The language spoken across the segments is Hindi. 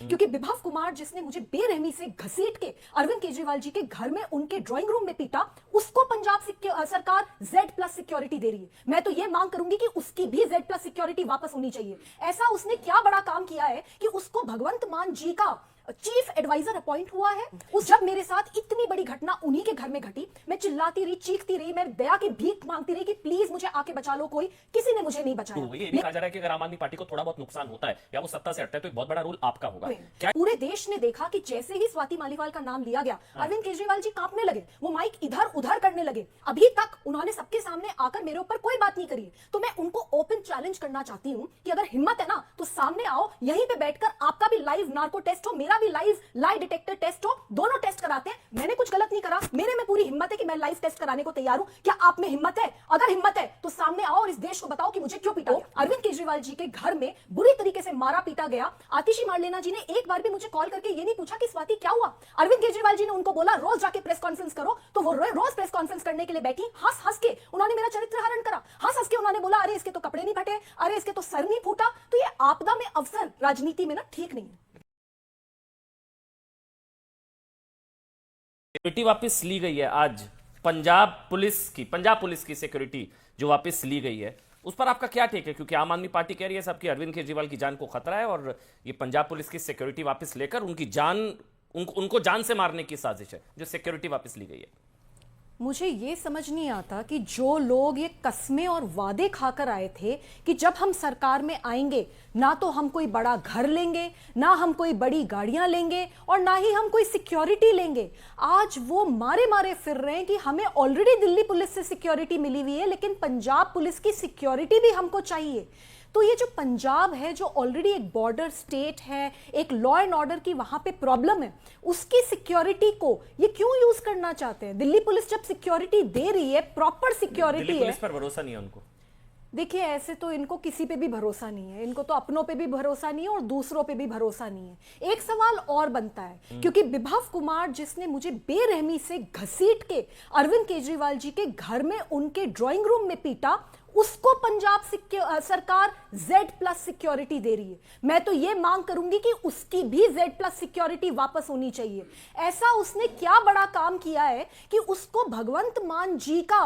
क्योंकि विभव कुमार जिसने मुझे बेरहमी से घसीट के अरविंद केजरीवाल जी के घर में उनके ड्राइंग रूम में पीटा, उसको पंजाब सरकार Z+ सिक्योरिटी दे रही है। मैं तो ये मांग करूंगी कि उसकी भी Z+ सिक्योरिटी वापस होनी चाहिए। ऐसा उसने क्या बड़ा काम किया है कि उसको भगवंत मान जी का चीफ एडवाइजर अपॉइंट हुआ है। जब मेरे साथ इतनी बड़ी घटना उन्हीं के घर में घटी, मैं चिल्लाती रही, चीखती रही, मैं दया की भीख मांगती रही कि प्लीज मुझे आके बचा लो कोई, किसी ने मुझे नहीं बचाया। तो ये भी कहा जा रहा है कि अगर आम आदमी पार्टी को थोड़ा बहुत नुकसान होता है या वो सत्ता से हटता है तो एक बहुत बड़ा रोल आपका होगा। क्या पूरे देश ने देखा कि जैसे ही स्वाति मालीवाल का नाम लिया गया, अरविंद केजरीवाल जी कांपने लगे, वो माइक इधर उधर करने लगे। अभी तक उन्होंने सबके सामने आकर मेरे ऊपर कोई बात नहीं करी। तो मैं उनको ओपन चैलेंज करना चाहती हूं कि अगर हिम्मत है ना तो सामने आओ, यहीं पे बैठकर आपका भी लाइव नार्को टेस्ट हो, मेरा भी लाइव लाई डिटेक्टर टेस्ट हो, दोनों टेस्ट कराते हैं। मैंने कुछ गलत नहीं करा, मेरे में पूरी हिम्मत है कि मैं लाइव टेस्ट कराने को तैयार हूं। क्या आप में हिम्मत है? अगर हिम्मत है तो सामने आओ और इस देश को बताओ कि मुझे क्यों पीटा गया। अरविंद केजरीवाल जी के घर में बुरी तरीके से मारा पीटा गया। आतिशी मारलेना जी ने एक बार भी मुझे कॉल करके ये नहीं पूछा कि स्वाति क्या हुआ। अरविंद केजरीवाल जी ने उनको बोला रोज जाके प्रेस कॉन्फ्रेंस करो, तो वो रोज प्रेस कॉन्फ्रेंस करने के लिए बैठी। हंस हंस के उन्होंने मेरा चरित्र हरण करा, हंस हंस के उन्होंने बोला अरे इसके तो कपड़े नहीं फटे, अरे इसके तो सर नहीं फूटा। तो ये आपदा में अवसर राजनीति में ना ठीक नहीं है। सिक्योरिटी वापस ली गई है आज, पंजाब पुलिस की सिक्योरिटी जो वापस ली गई है, उस पर आपका क्या टेक है? क्योंकि आम आदमी पार्टी कह रही है सबकी अरविंद केजरीवाल की जान को खतरा है और ये पंजाब पुलिस की सिक्योरिटी वापस लेकर उनको जान से मारने की साजिश है, जो सिक्योरिटी वापस ली गई है। मुझे ये समझ नहीं आता कि जो लोग ये कस्में और वादे खाकर आए थे कि जब हम सरकार में आएंगे ना तो हम कोई बड़ा घर लेंगे, ना हम कोई बड़ी गाड़ियां लेंगे और ना ही हम कोई सिक्योरिटी लेंगे, आज वो मारे मारे फिर रहे हैं कि हमें ऑलरेडी दिल्ली पुलिस से सिक्योरिटी मिली हुई है लेकिन पंजाब पुलिस की सिक्योरिटी भी हमको चाहिए। तो ये जो पंजाब है, जो ऑलरेडी एक बॉर्डर स्टेट है, एक लॉ एंड ऑर्डर की वहां पे प्रॉब्लम है, उसकी सिक्योरिटी को ये क्यों यूज करना चाहते हैं? दिल्ली पुलिस जब सिक्योरिटी दे रही है, प्रॉपर सिक्योरिटी है। दिल्ली पुलिस पर भरोसा नहीं है उनको। देखिए ऐसे तो इनको किसी पे भी भरोसा नहीं है, इनको तो अपनों पे भी भरोसा नहीं है और दूसरों पे भी भरोसा नहीं है। एक सवाल और बनता है, क्योंकि विभव कुमार जिसने मुझे बेरहमी से घसीट के अरविंद केजरीवाल जी के घर में उनके ड्राइंग रूम में पीटा, उसको पंजाब सरकार Z+ सिक्योरिटी दे रही है। मैं तो ये मांग करूंगी कि उसकी भी Z+ सिक्योरिटी वापस होनी चाहिए। ऐसा उसने क्या बड़ा काम किया है कि उसको भगवंत मान जी का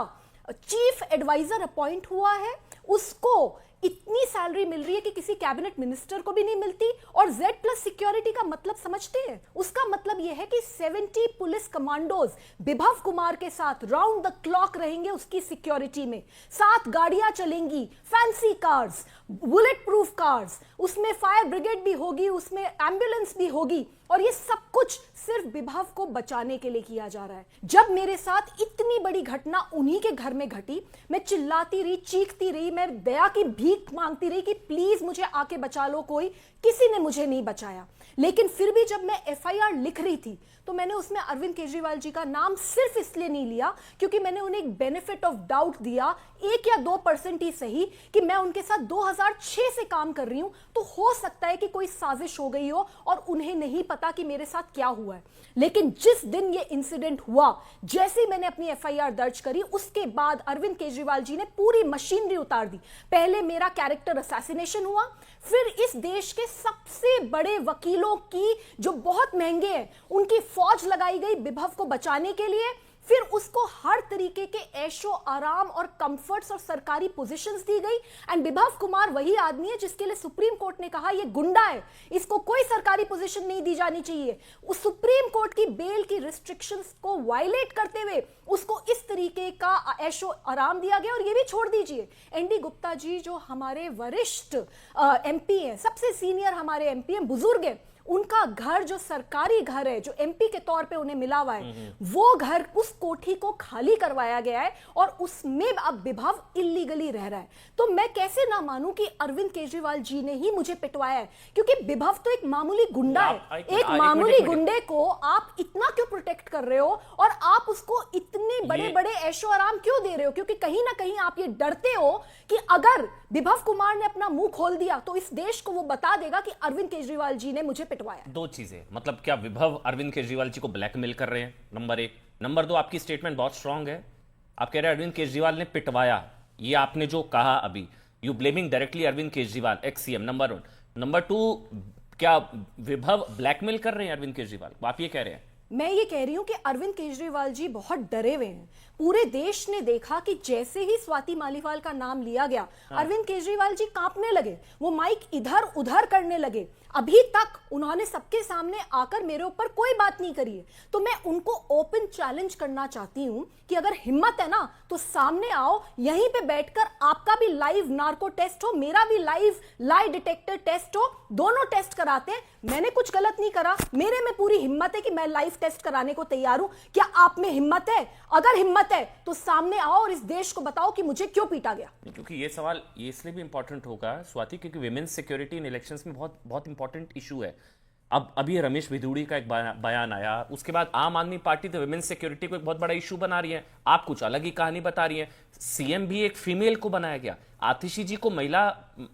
चीफ एडवाइजर अपॉइंट हुआ है, उसको इतनी सैलरी मिल रही है कि किसी कैबिनेट मिनिस्टर को भी नहीं मिलती। और Z+ सिक्योरिटी का मतलब समझते हैं? उसका मतलब यह है कि 70 पुलिस कमांडोज विभव कुमार के साथ राउंड द क्लॉक रहेंगे उसकी सिक्योरिटी में। 7 गाड़ियां चलेंगी, fancy cars, bullet proof cars, उसमें फायर ब्रिगेड भी होगी, उसमें एम्बुलेंस भी होगी, और ये सब कुछ सिर्फ विभव को बचाने के लिए किया जा रहा है। जब मेरे साथ इतनी बड़ी घटना उन्हीं के घर में घटी, मैं चिल्लाती रही, चीखती रही, मैं दया की भीख मांगती रही कि प्लीज मुझे आके बचा लो कोई, किसी ने मुझे नहीं बचाया। लेकिन फिर भी जब मैं FIR लिख रही थी तो मैंने उसमें अरविंद केजरीवाल जी का नाम सिर्फ इसलिए नहीं लिया क्योंकि मैंने उन्हें एक बेनिफिट ऑफ डाउट दिया, 1 या 2% ही सही, कि मैं उनके साथ 2006 से काम कर रही हूं, तो हो सकता है कि कोई साजिश हो गई हो और उन्हें नहीं पता कि मेरे साथ क्या हुआ है। लेकिन जिस दिन ये इंसिडेंट हुआ, जैसे ही मैंने अपनी FIR दर्ज करी, उसके बाद अरविंद केजरीवाल जी ने पूरी मशीनरी उतार दी। पहले मेरा कैरेक्टर असैसिनेशन हुआ, फिर इस देश के सबसे बड़े वकीलों की जो बहुत महंगे हैं उनकी फौज लगाई गई विभव को बचाने के लिए, फिर उसको हर तरीके के ऐशो आराम और कंफर्ट्स और सरकारी पोजीशंस दी गई। एंड विभव कुमार वही आदमी है जिसके लिए सुप्रीम कोर्ट ने कहा ये गुंडा है, इसको कोई सरकारी पोजीशन नहीं दी जानी चाहिए। उस सुप्रीम कोर्ट की बेल की रिस्ट्रिक्शंस को वायलेट करते हुए उसको इस तरीके का ऐशो आराम दिया गया। और ये भी छोड़ दीजिए, ND गुप्ता जी जो हमारे वरिष्ठ MP हैं, सबसे सीनियर हमारे MP हैं, बुजुर्ग हैं, उनका घर जो सरकारी घर है, जो MP के तौर पे उन्हें मिला हुआ है, वो घर, उस कोठी को खाली करवाया गया है और उसमें अब विभव इल्लीगली रह रहा है। तो मैं कैसे ना मानूं कि अरविंद केजरीवाल जी ने ही मुझे पिटवाया है, क्योंकि विभव तो एक मामूली गुंडा है। एक मामूली गुंडे को आप इतना क्यों प्रोटेक्ट कर रहे हो और आप उसको इतने बड़े बड़े ऐशो आराम क्यों दे रहे हो? क्योंकि कहीं ना कहीं आप ये डरते हो कि अगर विभव कुमार ने अपना मुंह खोल दिया तो इस देश को वो बता देगा कि अरविंद केजरीवाल जी ने मुझे पिटवाया। दो चीजें, मतलब क्या विभव अरविंद केजरीवाल जी को ब्लैकमेल कर रहे हैं? नंबर 1। नंबर 2, आपकी स्टेटमेंट बहुत स्ट्रांग है, आप कह रहे हैं अरविंद केजरीवाल ने पिटवाया। ये आपने जो कहा अभी, you blaming directly Arvind Kejriwal, ex CM, number 1। Number 2, क्या विभव ब्लैकमेल कर रहे हैं अरविंद केजरीवाल को, आप ये कह रहे हैं? मैं ये कह रही हूं कि अरविंद केजरीवाल जी बहुत डरे हुए हैं। पूरे देश ने देखा कि जैसे ही स्वाति मालीवाल का नाम लिया गया, अरविंद केजरीवाल जी कांपने लगे, वो माइक इधर उधर करने लगे। अभी तक उन्होंने सबके सामने आकर मेरे ऊपर कोई बात नहीं करी है। तो मैं उनको ओपन चैलेंज करना चाहती हूं कि अगर हिम्मत है ना तो सामने आओ, यहीं पे बैठकर आपका भी लाइव नार्को टेस्ट हो, मेरा भी लाइव लाई डिटेक्टर टेस्ट हो, दोनों टेस्ट कराते हैं। मैंने कुछ गलत नहीं करा, मेरे में पूरी हिम्मत है कि मैं लाइव टेस्ट कराने को तैयार हूं। क्या आप में हिम्मत है? अगर हिम्मत है तो सामने आओ और इस देश को बताओ कि मुझे क्यों पीटा गया। क्योंकि ये सवाल ये इसलिए भी इंपॉर्टेंट होगा स्वाति, क्योंकि विमेन्स सिक्योरिटी इन इलेक्शंस में बहुत बहुत इंपॉर्टेंट इशू है। अब अभी रमेश भिदुड़ी का एक बयान आया, उसके बाद आम आदमी पार्टी तो विमेन्स सिक्योरिटी को एक बहुत बड़ा इशू बना रही है, आप कुछ अलग ही कहानी बता रही है। सीएम भी एक फीमेल को बनाया गया, आतिशी जी को महिला,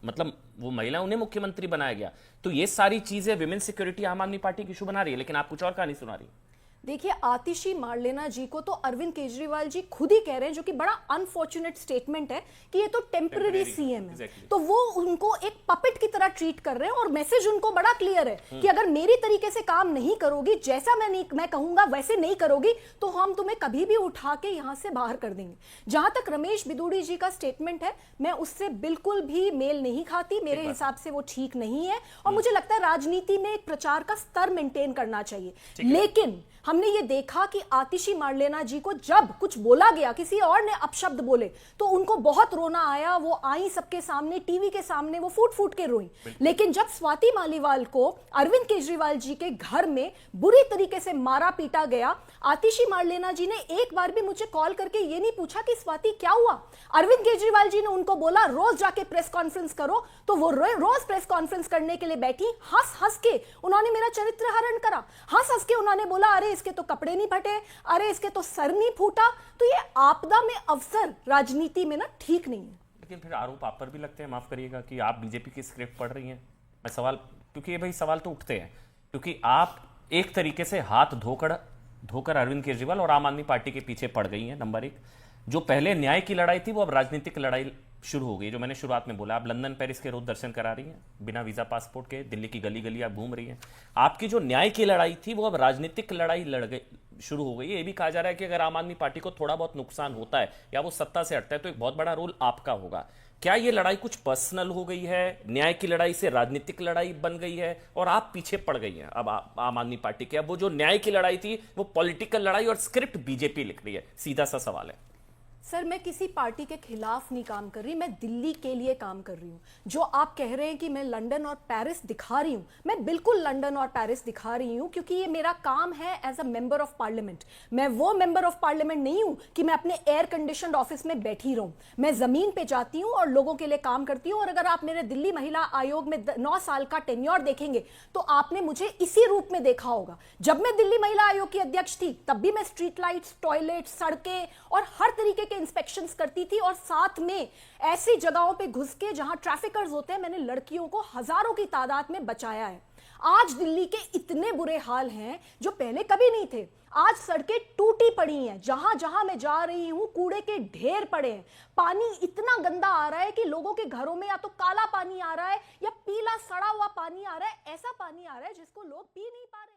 मतलब वो महिला, उन्हें मुख्यमंत्री बनाया गया। तो ये सारी चीजें विमेन्स सिक्योरिटी आम आदमी पार्टी की इशू बना रही है, लेकिन आप कुछ और कहानी सुना रही है। देखिए, आतिशी मार्लेना जी को तो अरविंद केजरीवाल जी खुद ही कह रहे हैं, जो कि बड़ा अनफॉर्चुनेट स्टेटमेंट है, कि ये तो टेम्पररी सीएम है। exactly. तो वो उनको एक पपेट की तरह ट्रीट कर रहे हैं और मैसेज उनको बड़ा क्लियर है कि अगर मेरी तरीके से काम नहीं करोगी, जैसा मैं कहूंगा वैसे नहीं करोगी, तो हम तुम्हें कभी भी उठा के यहां से बाहर कर देंगे। जहां तक रमेश भिदुड़ी जी का स्टेटमेंट है, मैं उससे बिल्कुल भी मेल नहीं खाती, मेरे हिसाब से वो ठीक नहीं है। और मुझे लगता है राजनीति में एक प्रचार का स्तर मेंटेन करना चाहिए। लेकिन हमने ये देखा कि आतिशी मार्लेना जी को जब कुछ बोला गया, किसी और ने अपशब्द बोले, तो उनको बहुत रोना आया। वो आई सबके सामने, टीवी के सामने, वो फूट फूट के रोई। लेकिन जब स्वाति मालीवाल को अरविंद केजरीवाल जी के घर में बुरी तरीके से मारा पीटा गया, आतिशी मार्लेना जी ने एक बार भी मुझे कॉल करके ये नहीं पूछा कि स्वाति क्या हुआ। अरविंद केजरीवाल जी ने उनको बोला रोज जाके प्रेस कॉन्फ्रेंस करो, तो वो रोज प्रेस कॉन्फ्रेंस करने के लिए बैठी। हंस हंस के उन्होंने मेरा चरित्र हरण करा, हंस हंस के उन्होंने बोला अरे इसके तो कपड़े नहीं फटे, अरे इसके तो सर नहीं फूटा। तो ये आपदा में अवसर राजनीति में ना ठीक नहीं है। लेकिन फिर आरोप आप पर भी लगते हैं, माफ करिएगा, कि आप बीजेपी की स्क्रिप्ट पढ़ रही हैं। मैं सवाल, क्योंकि ये भाई सवाल तो उठते हैं, क्योंकि आप एक तरीके से हाथ धोकर अरविंद केजरीवाल और आम आदमी पार्टी के पीछे पड़ गई हैं। नंबर एक, जो पहले न्याय की लड़ाई थी वो अब राजनीतिक लड़ाई शुरू हो गई। जो मैंने शुरुआत में बोला, आप लंदन पेरिस के रोज दर्शन करा रही हैं बिना वीजा पासपोर्ट के, दिल्ली की गली गली आप घूम रही हैं। आपकी जो न्याय की लड़ाई थी वो अब राजनीतिक लड़ाई लड़ गई, शुरू हो गई है। ये भी कहा जा रहा है कि अगर आम आदमी पार्टी को थोड़ा बहुत नुकसान होता है या वो सत्ता से हटता है तो एक बहुत बड़ा रोल आपका होगा। क्या ये लड़ाई कुछ पर्सनल हो गई है, न्याय की लड़ाई से राजनीतिक लड़ाई बन गई है और आप पीछे पड़ गई हैं अब आम आदमी पार्टी के? अब वो जो न्याय की लड़ाई थी वो पॉलिटिकल लड़ाई और स्क्रिप्ट बीजेपी लिख रही है। सीधा सा सवाल है। सर, मैं किसी पार्टी के खिलाफ नहीं काम कर रही, मैं दिल्ली के लिए काम कर रही हूँ। जो आप कह रहे हैं कि मैं लंदन और पेरिस दिखा रही हूँ, मैं बिल्कुल लंदन और पेरिस दिखा रही हूँ, क्योंकि ये मेरा काम है as a member of parliament. मैं वो मेंबर ऑफ पार्लियामेंट नहीं हूँ कि मैं अपने एयर कंडीशनड ऑफिस में बैठी रहूँ। मैं जमीन पे जाती हूँ और लोगों के लिए काम करती हूँ। और अगर आप मेरे दिल्ली महिला आयोग में 9 साल का टेन्योर देखेंगे तो आपने मुझे इसी रूप में देखा होगा। जब मैं दिल्ली महिला आयोग की अध्यक्ष थी तब भी मैं स्ट्रीट लाइट्स, टॉयलेट, सड़कें और हर तरीके के इंस्पेक्शंस करती थी। और साथ में ऐसी जगहों पे घुस के जहां ट्रैफिकर्स होते हैं, मैंने लड़कियों को हजारों की तादाद में बचाया है। आज दिल्ली के इतने बुरे हाल हैं जो पहले कभी नहीं थे। आज सड़कें टूटी पड़ी हैं, जहां जहां मैं जा रही हूं कूड़े के ढेर पड़े हैं। पानी इतना गंदा आ रहा है कि लोगों के घरों में या तो काला पानी आ रहा है या पीला सड़ा हुआ पानी आ रहा है। ऐसा पानी आ रहा है जिसको लोग पी नहीं पा रहे।